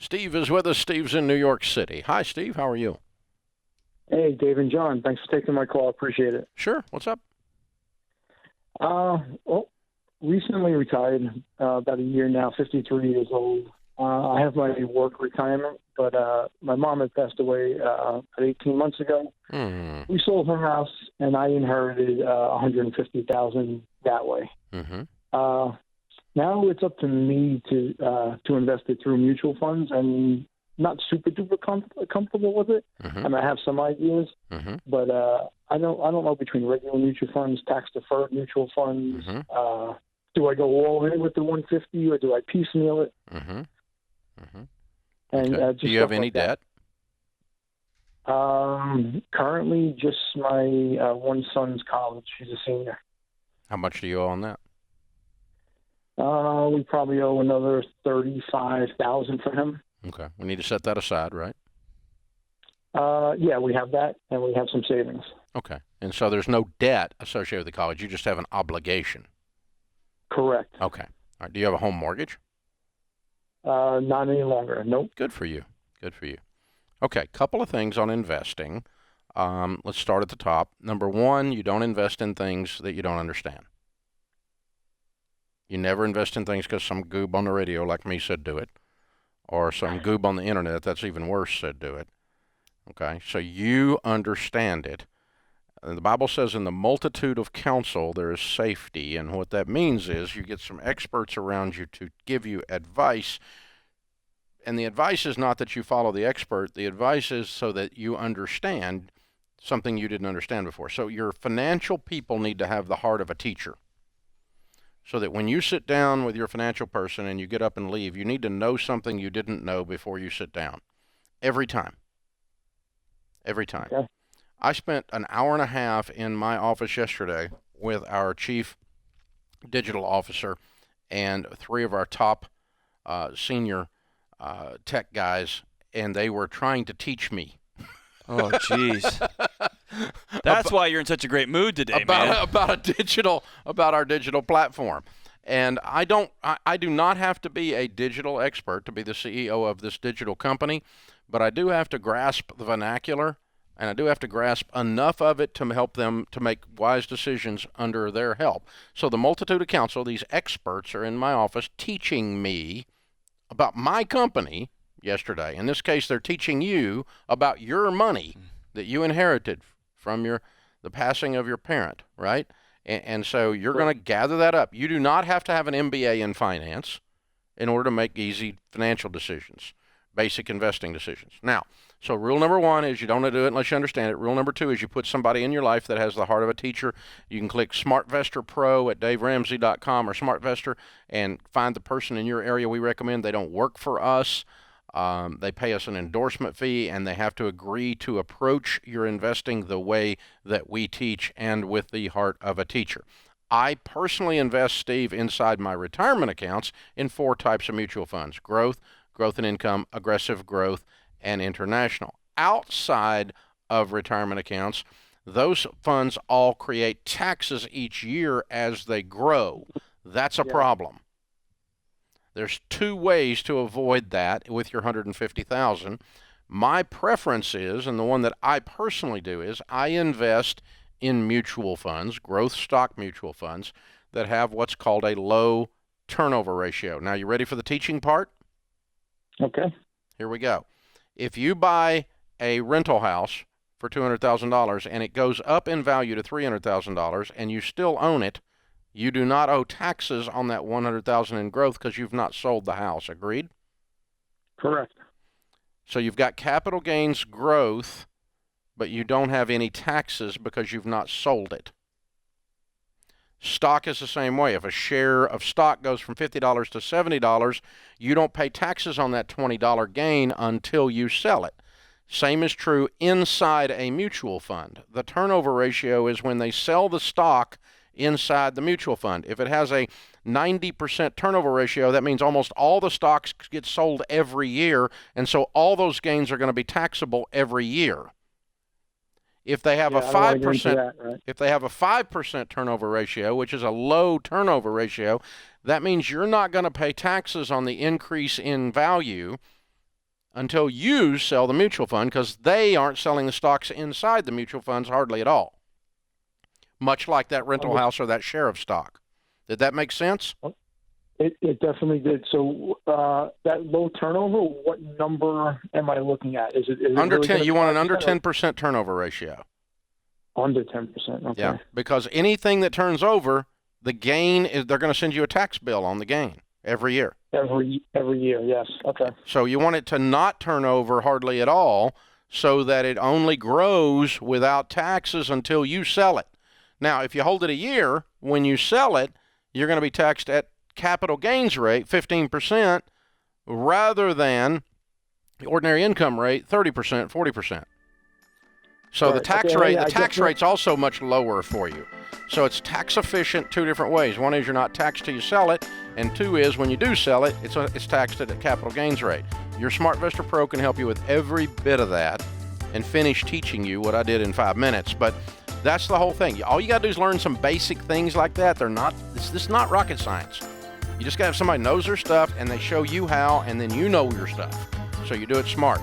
Steve is with us. Steve's in New York City. Hi, Steve. How are you? Hey, Dave and John. Thanks for taking my call. Appreciate it. Sure. What's up? Well, recently retired, about a year now, 53 years old. I have my work retirement, but my mom had passed away about 18 months ago. We sold her house, and I inherited $150,000 that way. Now it's up to me to invest it through mutual funds, and not super duper comfortable with it. I mean, I have some ideas, but I don't know between regular mutual funds, tax deferred mutual funds. Do I go all in with the 150, or do I piecemeal it? And Okay. Do you have any debt? Currently, just my one son's college. He's a senior. How much do you owe on that? We probably owe another $35,000 for him. Okay. We need to set that aside, right? Yeah, we have that, and we have some savings. Okay. And so there's no debt associated with the college. You just have an obligation. Correct. Okay. All right. Do you have a home mortgage? Not any longer. Nope. Good for you. Good for you. Okay. Couple of things on investing. Let's start at the top. Number one, you don't invest in things that you don't understand. You never invest in things because some goob on the radio like me said do it, or some goob on the internet, that's even worse, said do it. Okay, so you understand it. And the Bible says in the multitude of counsel there is safety, and what that means is you get some experts around you to give you advice, and the advice is not that you follow the expert, the advice is so that you understand something you didn't understand before. So your financial people need to have the heart of a teacher. So that when you sit down with your financial person and you get up and leave, you need to know something you didn't know before you sit down. Every time. Every time. Okay. I spent an hour and a half in my office yesterday with our chief digital officer and three of our top senior tech guys, and they were trying to teach me. Oh, jeez. That's why you're in such a great mood today, man. About our digital platform. And I do not have to be a digital expert to be the CEO of this digital company, but I do have to grasp the vernacular, and I do have to grasp enough of it to help them to make wise decisions under their help. So the multitude of counsel, these experts are in my office teaching me about my company yesterday. In this case, they're teaching you about your money that you inherited from the passing of your parent, right? And so you're going to gather that up. You do not have to have an MBA in finance in order to make easy financial decisions, basic investing decisions. Now, so rule number one is you don't do it unless you understand it. Rule number two is you put somebody in your life that has the heart of a teacher. You can click SmartVestor Pro at DaveRamsey.com or SmartVestor and find the person in your area we recommend. They don't work for us. They pay us an endorsement fee, and they have to agree to approach your investing the way that we teach and with the heart of a teacher. I personally invest, Steve, inside my retirement accounts in 4 types of mutual funds: growth, growth and income, aggressive growth, and international. Outside of retirement accounts, those funds all create taxes each year as they grow. That's a problem. There's 2 ways to avoid that with your $150,000. My preference is, and the one that I personally do, is I invest in mutual funds, growth stock mutual funds, that have what's called a low turnover ratio. Now, you ready for the teaching part? Okay. Here we go. If you buy a rental house for $200,000 and it goes up in value to $300,000 and you still own it, you do not owe taxes on that $100,000 in growth because you've not sold the house. Agreed? Correct. So you've got capital gains growth, but you don't have any taxes because you've not sold it. Stock is the same way. If a share of stock goes from $50 to $70, you don't pay taxes on that $20 gain until you sell it. Same is true inside a mutual fund. The turnover ratio is when they sell the stock inside the mutual fund. If it has a 90% turnover ratio, that means almost all the stocks get sold every year, and so all those gains are going to be taxable every year. If they have a 5%, right? If they have a 5% turnover ratio, which is a low turnover ratio, that means you're not going to pay taxes on the increase in value until you sell the mutual fund, because they aren't selling the stocks inside the mutual funds hardly at all, much like that rental house or that share of stock. Did that make sense? It definitely did. So that low turnover, what number am I looking at? Is it under really 10? You want an under 10% 10% turnover ratio. Under 10%. Okay. Yeah, because anything that turns over, the gain is they're going to send you a tax bill on the gain every year. Every year, yes. Okay. So you want it to not turn over hardly at all, so that it only grows without taxes until you sell it. Now, if you hold it a year, when you sell it, you're going to be taxed at capital gains rate, 15%, rather than the ordinary income rate, 30%, 40%. So Right. the tax Okay, rate, yeah, the tax rate's also much lower for you. So it's tax efficient two different ways. One is you're not taxed till you sell it, and two is when you do sell it, it's taxed at a capital gains rate. Your SmartVestor Pro can help you with every bit of that and finish teaching you what I did in 5 minutes. But that's the whole thing. All you got to do is learn some basic things like that. This is not rocket science. You just got to have somebody who knows their stuff, and they show you how, and then you know your stuff. So you do it smart.